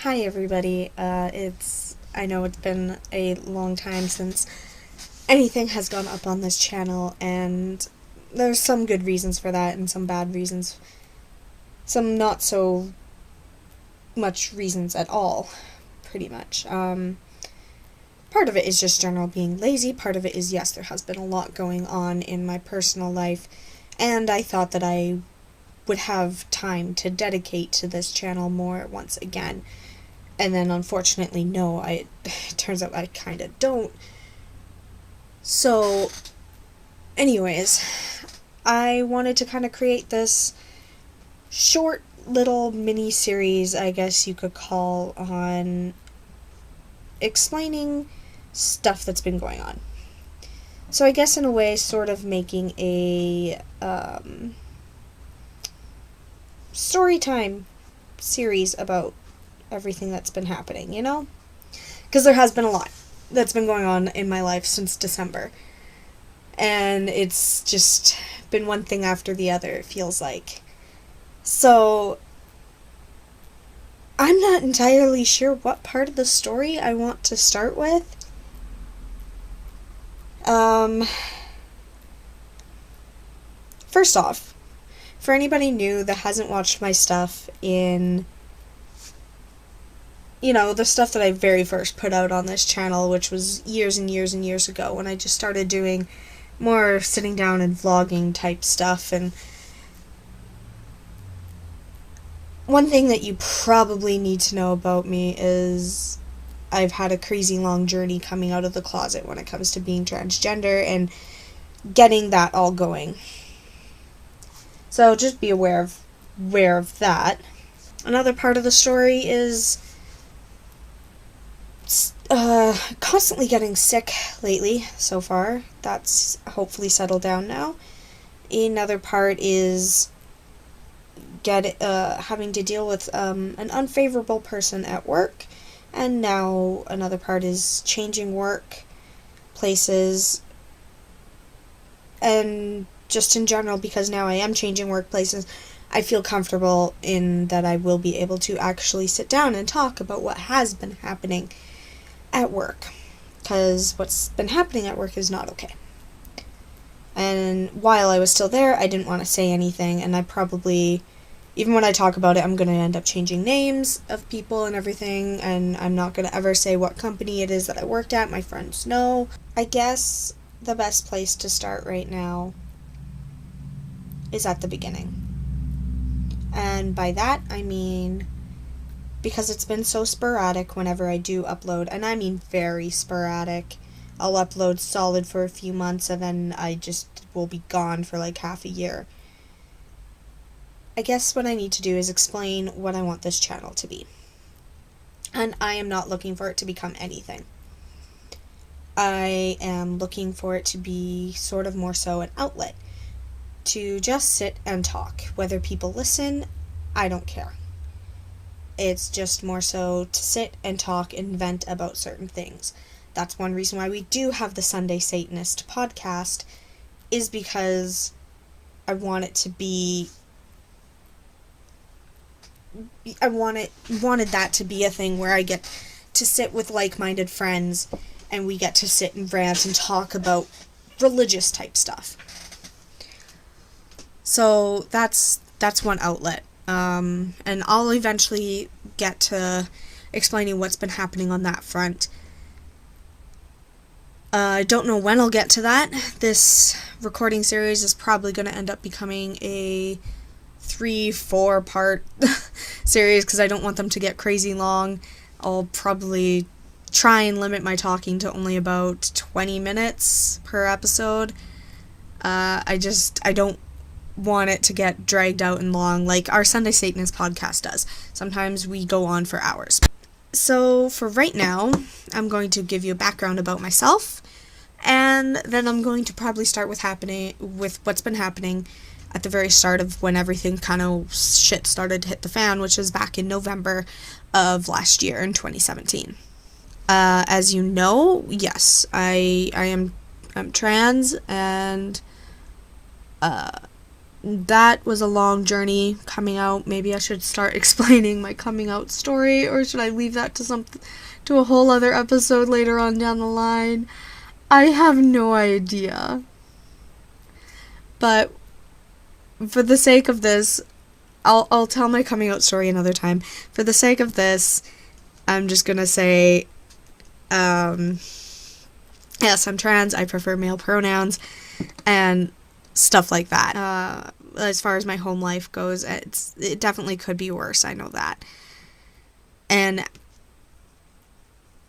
Hi everybody, I know it's been a long time since anything has gone up on this channel, and there's some good reasons for that and some bad reasons. Some not so much reasons at all, pretty much. Part of it is just general being lazy, part of it is, yes, there has been a lot going on in my personal life, and I thought that I would have time to dedicate to this channel more once again. And then, unfortunately, no, it turns out I kind of don't. So, anyways, I wanted to kind of create this short little mini-series, I guess you could call, on explaining stuff that's been going on. So I guess in a way, sort of making a story time series about everything that's been happening, you know? Because there has been a lot that's been going on in my life since December. And it's just been one thing after the other, it feels like. So, I'm not entirely sure what part of the story I want to start with. First off, for anybody new that hasn't watched my stuff in, the stuff that I very first put out on this channel, which was years and years and years ago, when I just started doing more sitting down and vlogging type stuff. And one thing that you probably need to know about me is I've had a crazy long journey coming out of the closet when it comes to being transgender and getting that all going. So just be aware of that. Another part of the story is constantly getting sick lately so far. That's hopefully settled down now. Another part is having to deal with an unfavorable person at work. And now another part is changing work places, and just in general, because now I am changing workplaces, I feel comfortable in that I will be able to actually sit down and talk about what has been happening at work, because what's been happening at work is not okay. And while I was still there, I didn't want to say anything, and I probably, even when I talk about it, I'm going to end up changing names of people and everything, and I'm not going to ever say what company it is that I worked at. My friends know. I guess the best place to start right now is at the beginning. And by that, I mean, because it's been so sporadic whenever I do upload, and I mean very sporadic. I'll upload solid for a few months, and then I just will be gone for like half a year. I guess what I need to do is explain what I want this channel to be. And I am not looking for it to become anything. I am looking for it to be sort of more so an outlet. To just sit and talk. Whether people listen, I don't care. It's just more so to sit and talk and vent about certain things. That's one reason why we do have the Sunday Satanist podcast, is because I want it to be, I wanted that to be a thing where I get to sit with like-minded friends and we get to sit and rant and talk about religious type stuff. So that's one outlet. And I'll eventually get to explaining what's been happening on that front. I don't know when I'll get to that. This recording series is probably going to end up becoming a 3-4 part series, because I don't want them to get crazy long. I'll probably try and limit my talking to only about 20 minutes per episode. I don't want it to get dragged out and long like our Sunday Satanist podcast does. Sometimes we go on for hours. So for right now, I'm going to give you a background about myself, and then I'm going to probably start with what's been happening at the very start of when everything kind of shit started to hit the fan, which was back in November of last year in 2017. As you know, yes, I'm trans, and that was a long journey coming out. Maybe I should start explaining my coming out story, or should I leave that to a whole other episode later on down the line? I have no idea. But for the sake of this, I'll tell my coming out story another time. For the sake of this, I'm just gonna say, yes, I'm trans, I prefer male pronouns, and stuff like that. As far as my home life goes, it definitely could be worse, I know that. And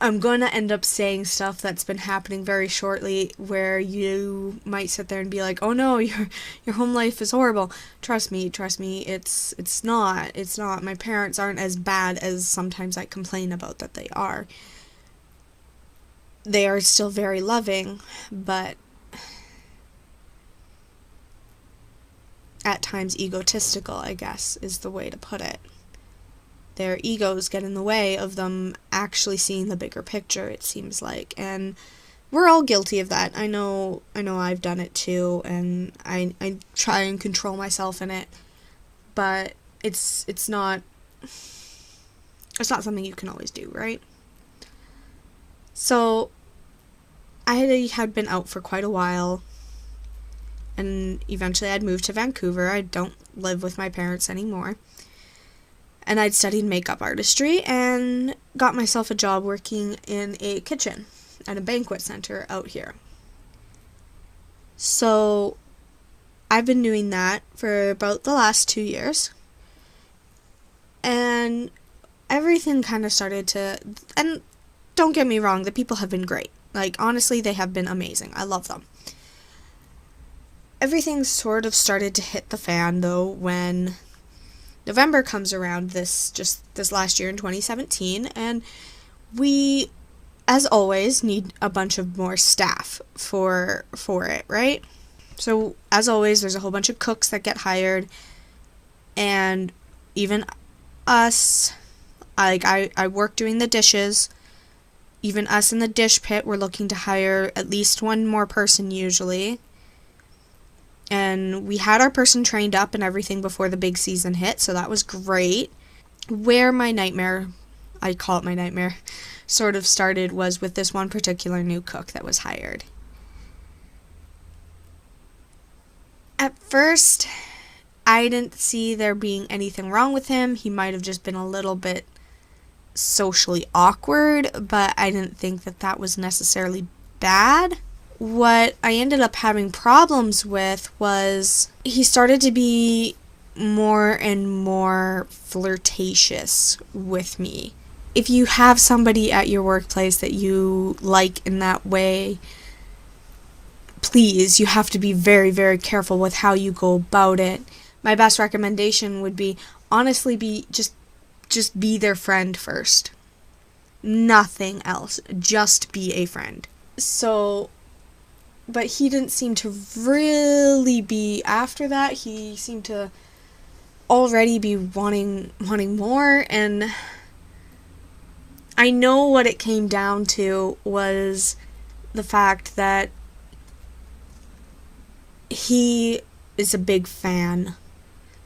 I'm going to end up saying stuff that's been happening very shortly where you might sit there and be like, oh no, your home life is horrible. Trust me, it's not. My parents aren't as bad as sometimes I complain about that they are. They are still very loving, but at times egotistical, I guess, is the way to put it. Their egos get in the way of them actually seeing the bigger picture, it seems like. And we're all guilty of that. I know I've done it too, and I try and control myself in it. But it's not something you can always do, right? So I had been out for quite a while, and eventually I'd moved to Vancouver. I don't live with my parents anymore. And I'd studied makeup artistry and got myself a job working in a kitchen at a banquet center out here. So I've been doing that for about the last 2 years. And everything kind of started to, and don't get me wrong, the people have been great. Like, honestly, they have been amazing. I love them. Everything sort of started to hit the fan, though, when November comes around this last year in 2017, and we, as always, need a bunch of more staff for it, right? So, as always, there's a whole bunch of cooks that get hired, and even us, I work doing the dishes. Even us in the dish pit, we're looking to hire at least one more person usually. And we had our person trained up and everything before the big season hit, so that was great. Where my nightmare, I call it my nightmare, sort of started was with this one particular new cook that was hired. At first, I didn't see there being anything wrong with him. He might have just been a little bit socially awkward, but I didn't think that was necessarily bad. What I ended up having problems with was he started to be more and more flirtatious with me. If you have somebody at your workplace that you like in that way, please, you have to be very, very careful with how you go about it. My best recommendation would be, honestly, just be their friend first. Nothing else. Just be a friend. So, but he didn't seem to really be after that. He seemed to already be wanting more, and I know what it came down to was the fact that he is a big fan,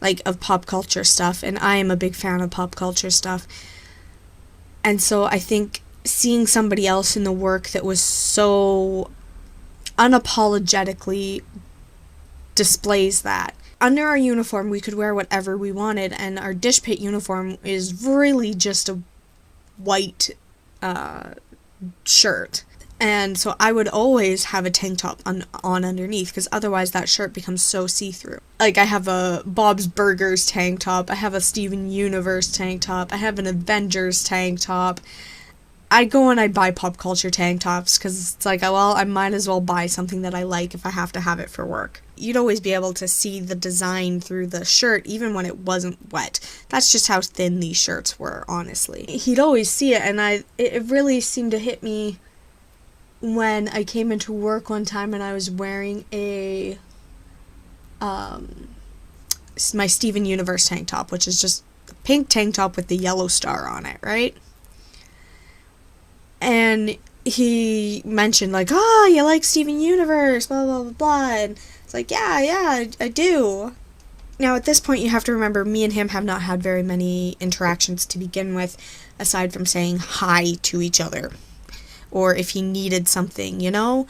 like, of pop culture stuff, and I am a big fan of pop culture stuff. And so I think seeing somebody else in the work that was so unapologetically displays that. Under our uniform, we could wear whatever we wanted, and our dish pit uniform is really just a white shirt. And so I would always have a tank top on underneath, because otherwise that shirt becomes so see-through. Like, I have a Bob's Burgers tank top, I have a Steven Universe tank top, I have an Avengers tank top. I go and I buy pop culture tank tops, because it's like, well, I might as well buy something that I like if I have to have it for work. You'd always be able to see the design through the shirt, even when it wasn't wet. That's just how thin these shirts were, honestly. He'd always see it, and it really seemed to hit me when I came into work one time and I was wearing my Steven Universe tank top, which is just a pink tank top with the yellow star on it, right? And he mentioned, like, oh, you like Steven Universe, blah, blah, blah, blah, and it's like, yeah, I do. Now, at this point, you have to remember, me and him have not had very many interactions to begin with, aside from saying hi to each other, or if he needed something, you know?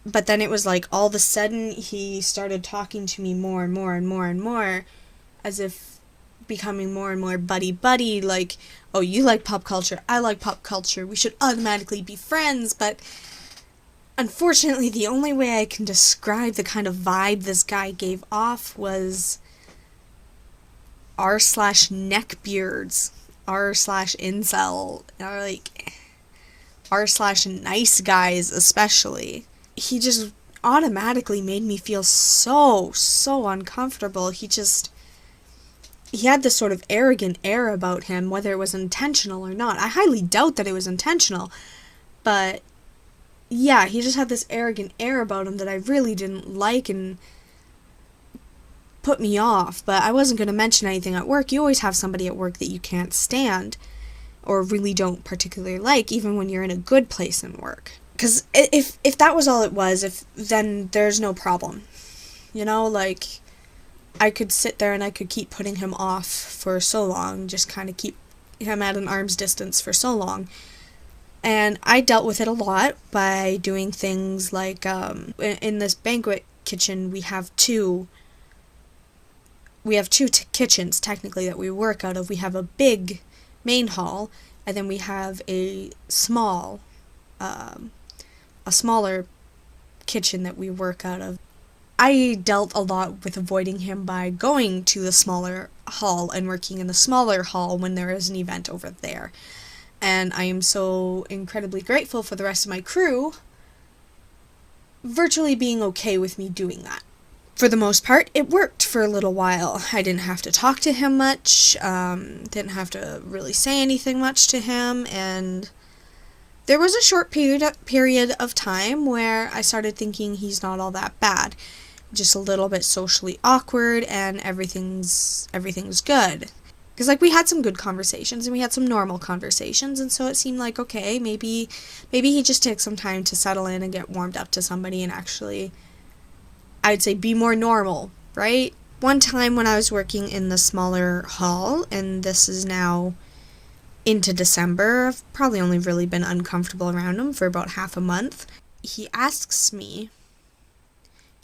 But then it was like, all of a sudden, he started talking to me more and more and more and more, as if becoming more and more buddy-buddy, like, oh, you like pop culture, I like pop culture, we should automatically be friends, but unfortunately, the only way I can describe the kind of vibe this guy gave off was r/neckbeards, r/incel, or like r/nice guys especially. He just automatically made me feel so uncomfortable. He had this sort of arrogant air about him, whether it was intentional or not. I highly doubt that it was intentional, but yeah, he just had this arrogant air about him that I really didn't like and put me off. But I wasn't going to mention anything at work. You always have somebody at work that you can't stand or really don't particularly like, even when you're in a good place in work. Because if that was all it was, then there's no problem. You know, like, I could sit there and I could keep putting him off for so long, just kind of keep him at an arm's distance for so long. And I dealt with it a lot by doing things like, in this banquet kitchen, we have two kitchens, technically, that we work out of. We have a big main hall, and then we have a smaller kitchen that we work out of. I dealt a lot with avoiding him by going to the smaller hall and working in the smaller hall when there is an event over there. And I am so incredibly grateful for the rest of my crew virtually being okay with me doing that. For the most part, it worked for a little while. I didn't have to talk to him much, didn't have to really say anything much to him, and there was a short period of time where I started thinking he's not all that bad. Just a little bit socially awkward, and everything's good. Because, like, we had some good conversations, and we had some normal conversations, and so it seemed like, okay, maybe he just takes some time to settle in and get warmed up to somebody and actually, I'd say, be more normal, right? One time when I was working in the smaller hall, and this is now into December, I've probably only really been uncomfortable around him for about half a month. He asks me,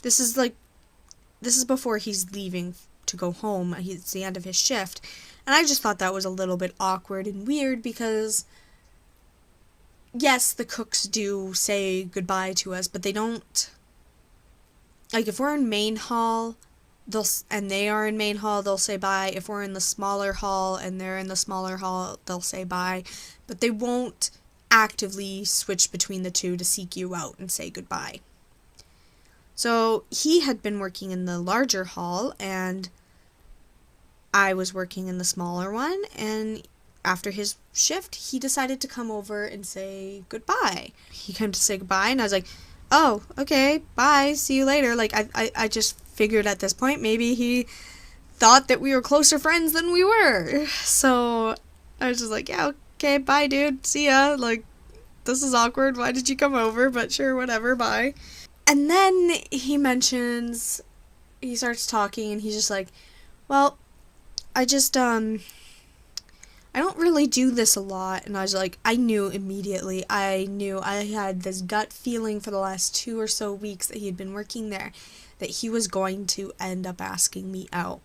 this is before he's leaving to go home, it's the end of his shift, and I just thought that was a little bit awkward and weird because, yes, the cooks do say goodbye to us, but they don't, like, if we're in main hall, and they are in main hall, they'll say bye. If we're in the smaller hall and they're in the smaller hall, they'll say bye. But they won't actively switch between the two to seek you out and say goodbye. So he had been working in the larger hall, and I was working in the smaller one, and after his shift, he decided to come over and say goodbye. He came to say goodbye, and I was like, oh, okay, bye, see you later. Like, I just figured at this point maybe he thought that we were closer friends than we were. So I was just like, yeah, okay, bye, dude, see ya. Like, this is awkward, why did you come over? But sure, whatever, bye. And then he starts talking, and he's just like, well, I don't really do this a lot. And I was like, I knew immediately. I had this gut feeling for the last 2 or so weeks that he had been working there that he was going to end up asking me out.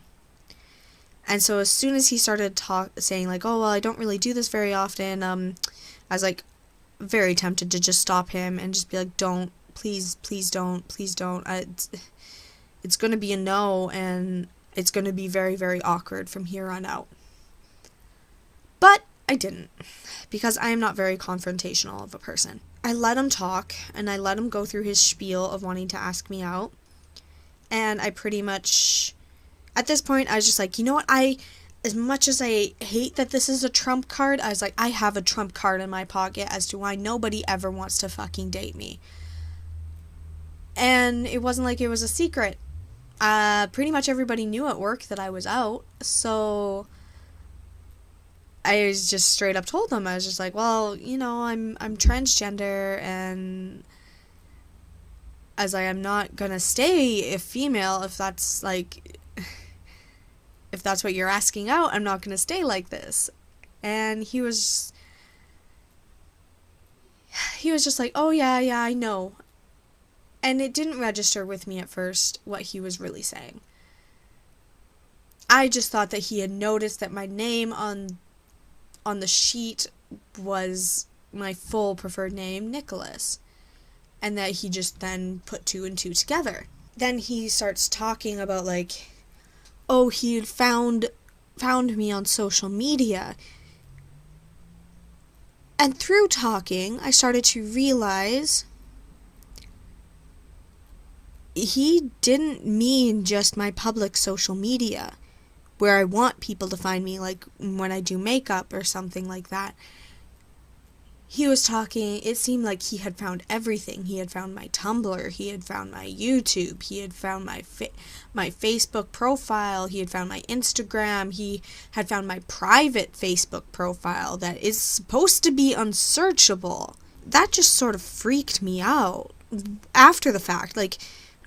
And so as soon as he started saying like, oh, well, I don't really do this very often, I was like very tempted to just stop him and just be like, don't, please don't. It's going to be a no, and it's going to be very, very awkward from here on out. But I didn't, because I am not very confrontational of a person. I let him talk, and I let him go through his spiel of wanting to ask me out, and I pretty much, at this point, I was just like, you know what, as much as I hate that this is a trump card, I was like, I have a trump card in my pocket as to why nobody ever wants to fucking date me. And it wasn't like it was a secret. Pretty much everybody knew at work that I was out, so I was just straight up told them, I was just like, well, you know, I'm transgender, and as I am not gonna stay female if that's like if that's what you're asking out, I'm not going to stay like this. And he was just like, oh yeah, I know. And it didn't register with me at first what he was really saying. I just thought that he had noticed that my name on the sheet was my full preferred name, Nicholas. And that he just then put 2 and 2 together. Then he starts talking about, like, oh, he had found me on social media. And through talking, I started to realize he didn't mean just my public social media, where I want people to find me, like when I do makeup or something like that. He was talking, it seemed like he had found everything. He had found my Tumblr, he had found my YouTube, he had found my Facebook profile, he had found my Instagram, he had found my private Facebook profile that is supposed to be unsearchable. That just sort of freaked me out after the fact. Like,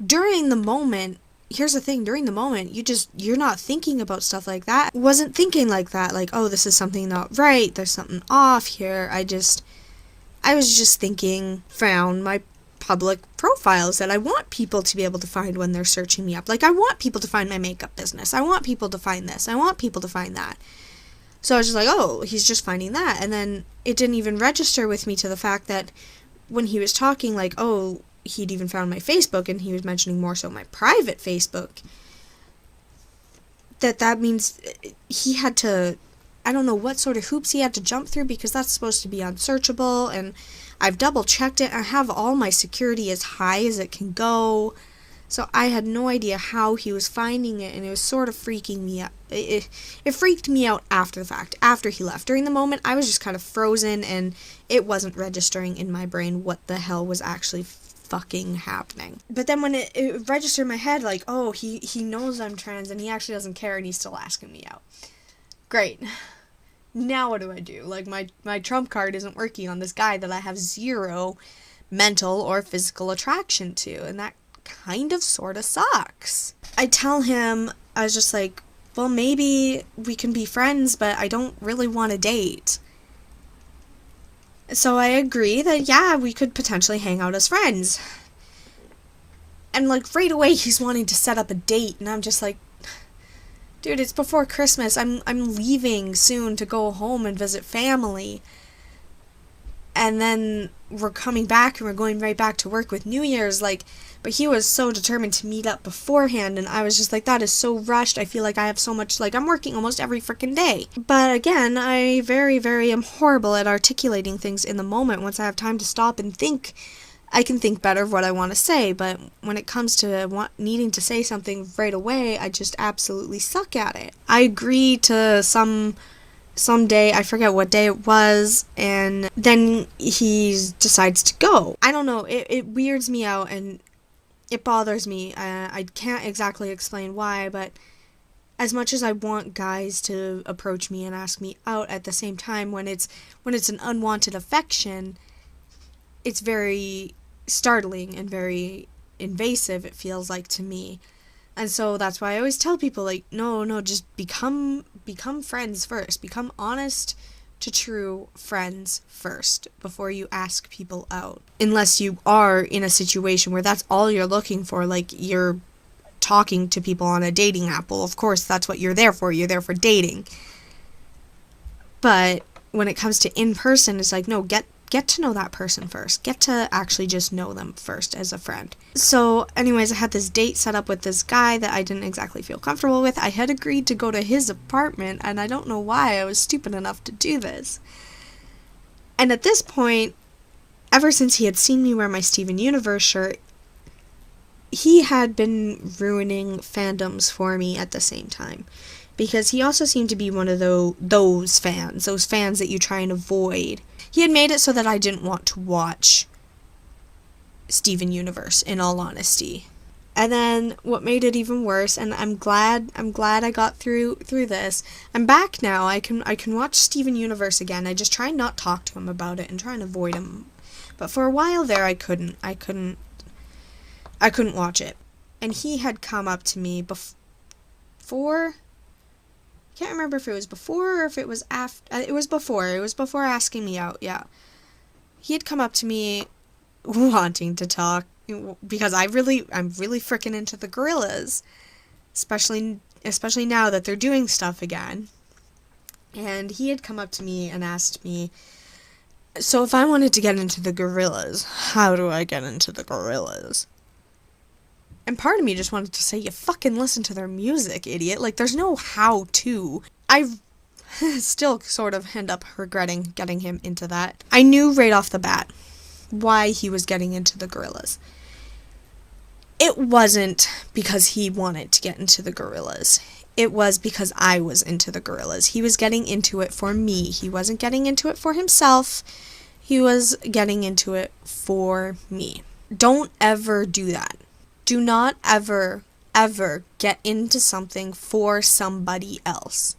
during the moment, here's the thing, during the moment, you're not thinking about stuff like that. Wasn't thinking like that, like, oh, this is something not right, there's something off here. I was just thinking, found my public profiles that I want people to be able to find when they're searching me up. Like, I want people to find my makeup business. I want people to find this. I want people to find that. So I was just like, oh, he's just finding that. And then it didn't even register with me to the fact that when he was talking, like, oh, he'd even found my Facebook, and he was mentioning more so my private Facebook, that means he had to, I don't know what sort of hoops he had to jump through, because that's supposed to be unsearchable, and I've double checked it. I have all my security as high as it can go, so I had no idea how he was finding it, and it was sort of freaking me out. It freaked me out after the fact, after he left. During the moment, I was just kind of frozen, and it wasn't registering in my brain what the hell was actually fucking happening. But then when it registered in my head, like, oh, he knows I'm trans, and he actually doesn't care, and he's still asking me out. Great. Now what do? Like, my trump card isn't working on this guy that I have zero mental or physical attraction to, and that kind of sort of sucks. I tell him, I was just like, well, maybe we can be friends, but I don't really want to date. So I agree that, yeah, we could potentially hang out as friends. And, like, right away he's wanting to set up a date, and I'm just like, dude, it's before Christmas. I'm leaving soon to go home and visit family. And then we're coming back, and we're going right back to work with New Year's, like, but he was so determined to meet up beforehand, and I was just like, that is so rushed. I feel like I have so much, like, I'm working almost every freaking day. But again, I very, very am horrible at articulating things in the moment. Once I have time to stop and think, I can think better of what I want to say, but when it comes to needing to say something right away, I just absolutely suck at it. I agree to some day, I forget what day it was, and then he decides to go. I don't know, it weirds me out, and it bothers me. I can't exactly explain why, but as much as I want guys to approach me and ask me out, at the same time, when it's an unwanted affection, it's very startling and very invasive, it feels like to me. And so that's why I always tell people, like, no, just become friends first. Become honest to true friends first before you ask people out. Unless you are in a situation where that's all you're looking for, like you're talking to people on a dating app. Well, of course, that's what you're there for. You're there for dating. But when it comes to in person, it's like, no, get to know that person first. Get to actually just know them first as a friend. So anyways, I had this date set up with this guy that I didn't exactly feel comfortable with. I had agreed to go to his apartment, and I don't know why I was stupid enough to do this. And at this point, ever since he had seen me wear my Steven Universe shirt, he had been ruining fandoms for me at the same time. Because he also seemed to be one of those fans that you try and avoid. He had made it so that I didn't want to watch Steven Universe, in all honesty. And then what made it even worse, and I'm glad I got through this. I'm back now. I can watch Steven Universe again. I just try and not talk to him about it and try and avoid him. But for a while there, I couldn't watch it. And he had come up to me before can't remember if it was before or if it was after. It was before. It was before asking me out, yeah. He had come up to me wanting to talk because I'm really freaking into the Gorillaz, especially now that they're doing stuff again. And he had come up to me and asked me, so if I wanted to get into the Gorillaz, how do I get into the Gorillaz? And part of me just wanted to say, you fucking listen to their music, idiot. Like, there's no how to. I still sort of end up regretting getting him into that. I knew right off the bat why he was getting into the Gorillaz. It wasn't because he wanted to get into the Gorillaz. It was because I was into the Gorillaz. He was getting into it for me. He wasn't getting into it for himself. He was getting into it for me. Don't ever do that. Do not ever get into something for somebody else.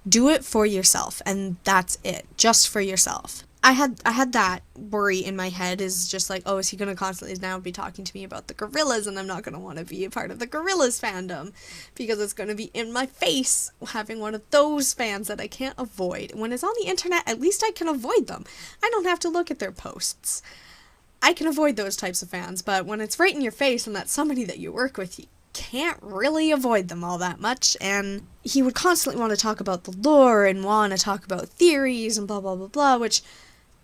Do it for yourself, and that's it. Just for yourself. I had that worry in my head, is just like, oh, is he going to constantly now be talking to me about the Gorillaz, and I'm not going to want to be a part of the Gorillaz fandom, because it's going to be in my face, having one of those fans that I can't avoid. When it's on the internet, at least I can avoid them. I don't have to look at their posts. I can avoid those types of fans, but when it's right in your face and that's somebody that you work with, you can't really avoid them all that much. And he would constantly want to talk about the lore and want to talk about theories and blah blah blah blah, which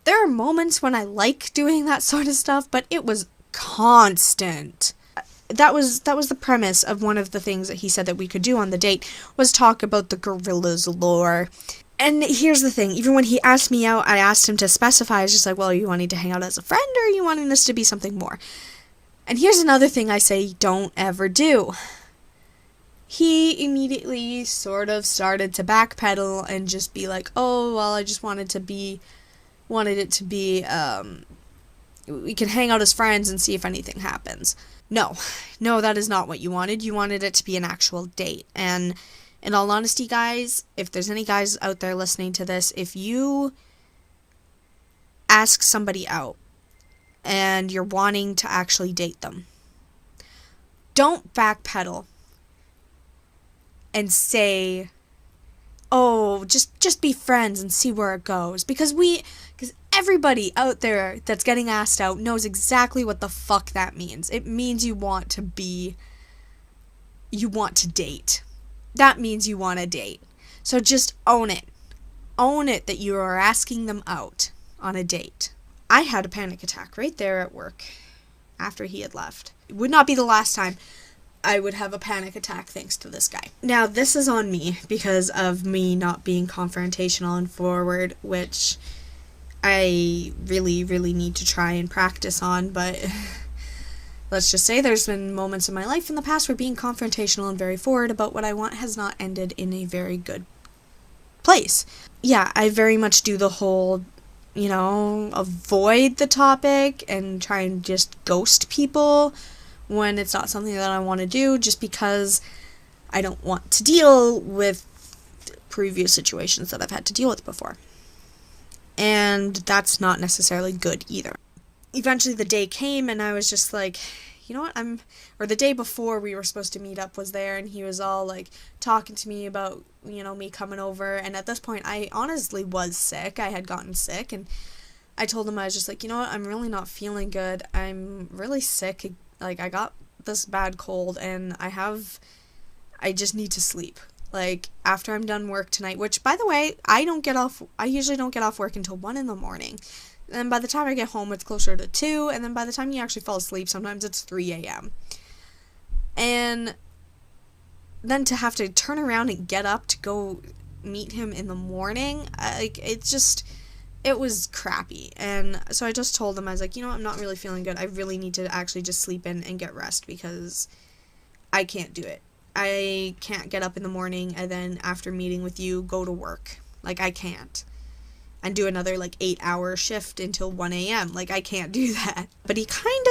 there are moments when I like doing that sort of stuff, but it was constant. That was the premise of one of the things that he said that we could do on the date, was talk about the Gorillaz lore. And here's the thing, even when he asked me out, I asked him to specify. I was just like, well, are you wanting to hang out as a friend, or are you wanting this to be something more? And here's another thing I say don't ever do. He immediately sort of started to backpedal and just be like, oh, well, I just wanted it to be, we can hang out as friends and see if anything happens. No, that is not what you wanted. You wanted it to be an actual date. And in all honesty, guys, if there's any guys out there listening to this, if you ask somebody out and you're wanting to actually date them, don't backpedal and say, oh, just be friends and see where it goes. Because everybody out there that's getting asked out knows exactly what the fuck that means. It means you want to date. That means you want to date. So just own it. Own it that you are asking them out on a date. I had a panic attack right there at work after he had left. It would not be the last time I would have a panic attack thanks to this guy. Now, this is on me because of me not being confrontational and forward, which I really, really need to try and practice on, but let's just say there's been moments in my life in the past where being confrontational and very forward about what I want has not ended in a very good place. Yeah, I very much do the whole, avoid the topic and try and just ghost people when it's not something that I want to do, just because I don't want to deal with previous situations that I've had to deal with before. And that's not necessarily good either. Eventually the day came and I was just like, you know what, the day before we were supposed to meet up was there, and he was all like talking to me about, me coming over. And at this point I honestly was sick. I had gotten sick, and I told him, I was just like, you know what, I'm really not feeling good. I'm really sick. Like, I got this bad cold and I just need to sleep. Like, after I'm done work tonight, which, by the way, I usually don't get off work until 1 a.m. And by the time I get home, it's closer to 2, and then by the time you actually fall asleep, sometimes it's 3 a.m. And then to have to turn around and get up to go meet him in the morning, it was crappy. And so I just told him, I was like, I'm not really feeling good. I really need to actually just sleep in and get rest, because I can't do it. I can't get up in the morning and then after meeting with you go to work. Like, I can't. And do another 8-hour shift until 1 a.m. Like, I can't do that. But he kind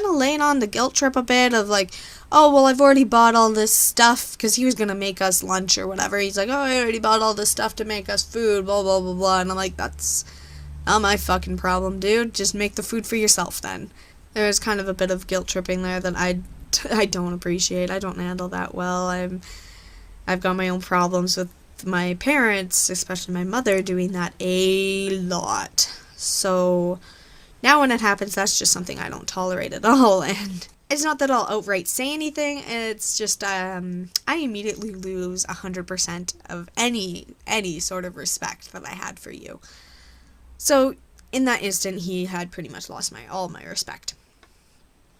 of laying on the guilt trip a bit of like, oh, well, I've already bought all this stuff, because he was going to make us lunch or whatever. He's like, oh, I already bought all this stuff to make us food, blah, blah, blah, blah. And I'm like, that's not my fucking problem, dude. Just make the food for yourself then. There's kind of a bit of guilt tripping there that I don't appreciate. I don't handle that well. I've got my own problems with my parents, especially my mother, doing that a lot. So now when it happens, that's just something I don't tolerate at all. And it's not that I'll outright say anything, it's just I immediately lose 100% of any sort of respect that I had for you. So in that instant, he had pretty much lost all my respect.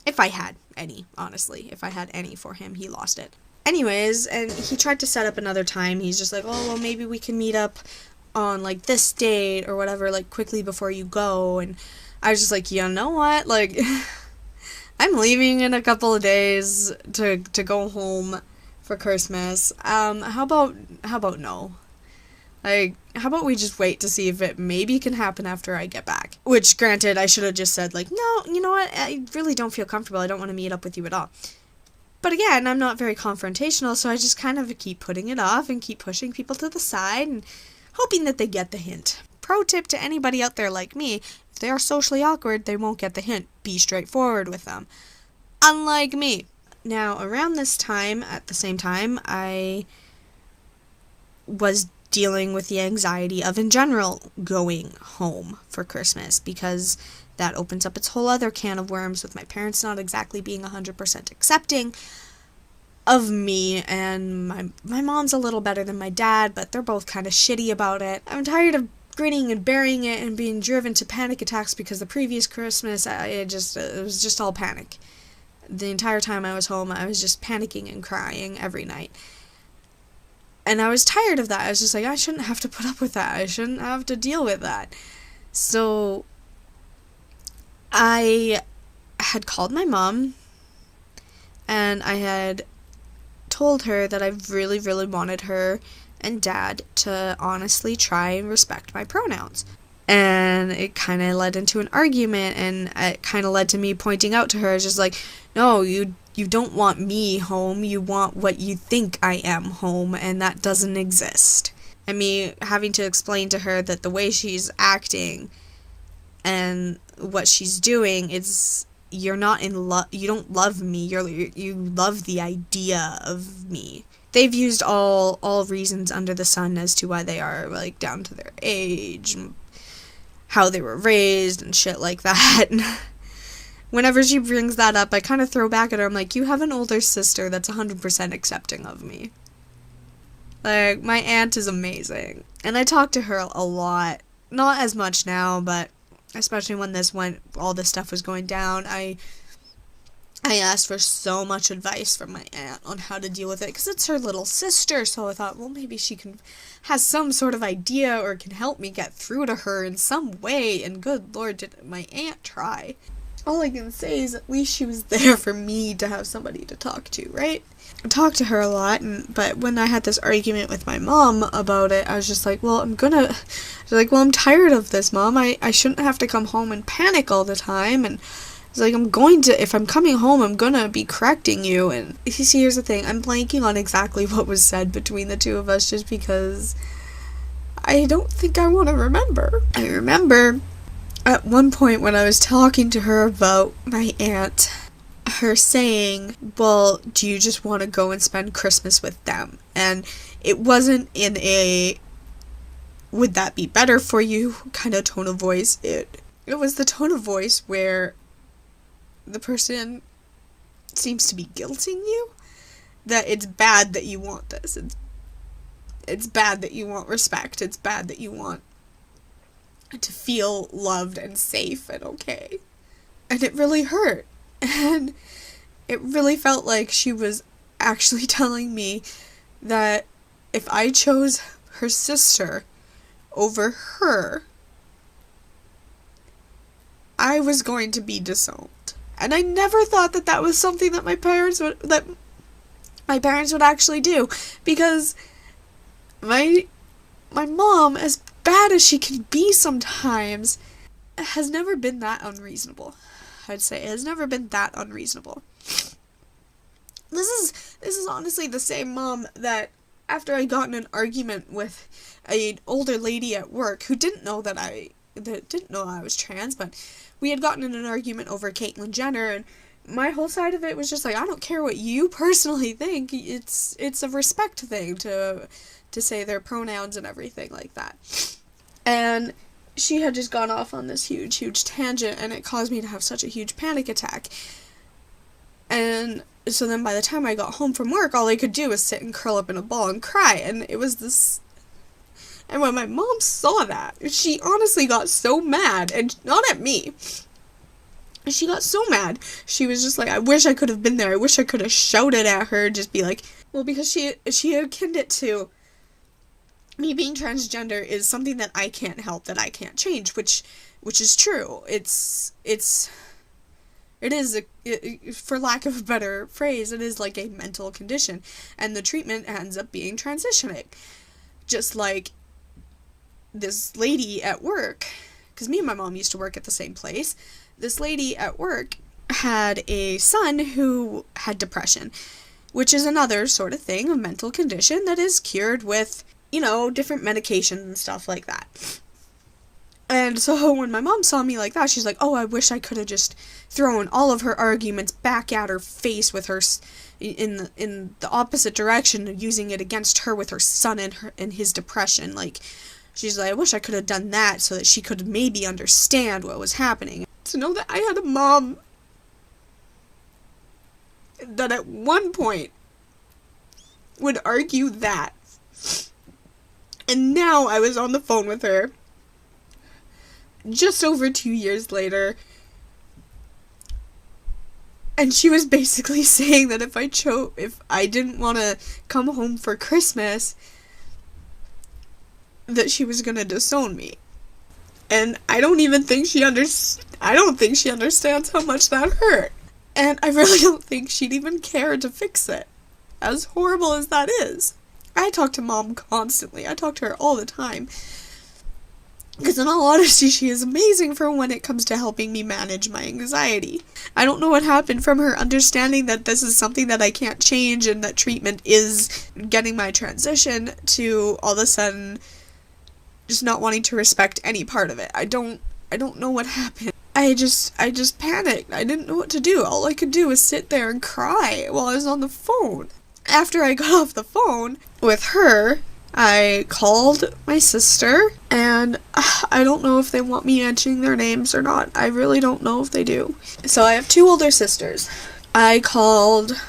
If I had any, honestly. If I had any for him, he lost it. Anyways, and he tried to set up another time. He's just like, oh, well, maybe we can meet up on, like, this date or whatever, like, quickly before you go. And I was just like, you know what? Like, I'm leaving in a couple of days to go home for Christmas. How about no? Like, how about we just wait to see if it maybe can happen after I get back? Which, granted, I should have just said, like, no, you know what? I really don't feel comfortable. I don't want to meet up with you at all. But again, I'm not very confrontational, so I just kind of keep putting it off and keep pushing people to the side and hoping that they get the hint. Pro tip to anybody out there like me, if they are socially awkward, they won't get the hint. Be straightforward with them. Unlike me. Now, around this time, at the same time, I was dealing with the anxiety of, in general, going home for Christmas, because that opens up its whole other can of worms with my parents not exactly being 100% accepting of me, and my mom's a little better than my dad, but they're both kind of shitty about it. I'm tired of grinning and bearing it and being driven to panic attacks because the previous Christmas, it was just all panic. The entire time I was home, I was just panicking and crying every night. And I was tired of that. I was just like, I shouldn't have to put up with that. I shouldn't have to deal with that. So I had called my mom, and I had told her that I really, really wanted her and dad to honestly try and respect my pronouns. And it kind of led into an argument, and it kind of led to me pointing out to her, just like, no, you don't want me home, you want what you think I am home, and that doesn't exist. And me having to explain to her that the way she's acting and what she's doing is, you're not in love, you don't love me, you love the idea of me. They've used all reasons under the sun as to why they are, like, down to their age, how they were raised, and shit like that. Whenever she brings that up, I kind of throw back at her. I'm like, you have an older sister that's 100% accepting of me. Like, my aunt is amazing. And I talk to her a lot. Not as much now, but especially when all this stuff was going down, I asked for so much advice from my aunt on how to deal with it, because it's her little sister, so I thought, well, maybe she has some sort of idea or can help me get through to her in some way, and good lord, did my aunt try. All I can say is at least she was there for me to have somebody to talk to, right? I talked to her a lot, but when I had this argument with my mom about it, I was just like, well, I'm tired of this, Mom. I shouldn't have to come home and panic all the time, and it's like, if I'm coming home, I'm gonna be correcting you. And see, here's the thing, I'm blanking on exactly what was said between the two of us just because I don't think I want to remember. I remember at one point when I was talking to her about my aunt, her saying, well, do you just want to go and spend Christmas with them? And it wasn't in a, would that be better for you kind of tone of voice. It was the tone of voice where the person seems to be guilting you, that it's bad that you want this. It's bad that you want respect. It's bad that you want to feel loved and safe and okay. And it really hurt. And it really felt like she was actually telling me that if I chose her sister over her, I was going to be disowned. And I never thought that was something that my parents would actually do, because my mom, as bad as she can be sometimes, has never been that unreasonable. I'd say it has never been that unreasonable. This is honestly the same mom that, after I got in an argument with an older lady at work who didn't know I was trans, but we had gotten in an argument over Caitlyn Jenner, and my whole side of it was just like, I don't care what you personally think. It's a respect thing to say their pronouns and everything like that. And she had just gone off on this huge tangent, and it caused me to have such a huge panic attack. And so then by the time I got home from work, all I could do was sit and curl up in a ball and cry. And it was this... And when my mom saw that, she honestly got so mad, and not at me. She got so mad. She was just like, I wish I could have been there. I wish I could have shouted at her, just be like, well, because she akined it to me being transgender is something that I can't help, that I can't change, which is true. It is, for lack of a better phrase, it is like a mental condition, and the treatment ends up being transitioning. Just like this lady at work, because me and my mom used to work at the same place, this lady at work had a son who had depression, which is another sort of thing, a mental condition that is cured with, different medications and stuff like that. And so when my mom saw me like that, she's like, oh, I wish I could have just thrown all of her arguments back at her face with her in the opposite direction, using it against her with her son and his depression. Like, she's like, I wish I could have done that so that she could maybe understand what was happening. To know that I had a mom that at one point would argue that. And now I was on the phone with her just over 2 years later, and she was basically saying that if I didn't want to come home for Christmas, that she was gonna disown me. And I don't think she understands how much that hurt. And I really don't think she'd even care to fix it, as horrible as that is. I talk to Mom constantly. I talk to her all the time. Because in all honesty, she is amazing for when it comes to helping me manage my anxiety. I don't know what happened from her understanding that this is something that I can't change and that treatment is getting my transition, to all of a sudden just not wanting to respect any part of it. I don't know what happened. I just panicked. I didn't know what to do. All I could do was sit there and cry while I was on the phone. After I got off the phone with her, I called my sister, and I don't know if they want me mentioning their names or not. I really don't know if they do. So I have 2 older sisters. I called,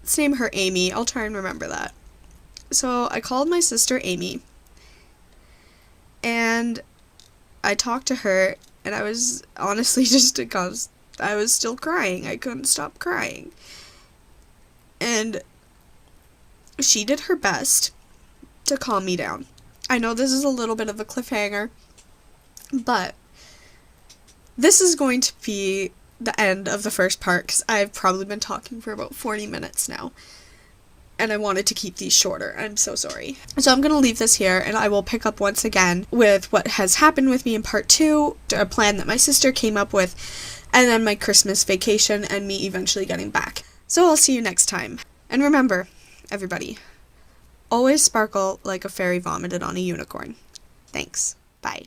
let's name her Amy. I'll try and remember that. So I called my sister Amy, and I talked to her, and I was honestly just because I was still crying. I couldn't stop crying. And she did her best to calm me down. I know this is a little bit of a cliffhanger, but this is going to be the end of the first part, because I've probably been talking for about 40 minutes now, and I wanted to keep these shorter. I'm so sorry. So I'm going to leave this here, and I will pick up once again with what has happened with me in part 2, a plan that my sister came up with, and then my Christmas vacation and me eventually getting back. So I'll see you next time. And remember, everybody, always sparkle like a fairy vomited on a unicorn. Thanks. Bye.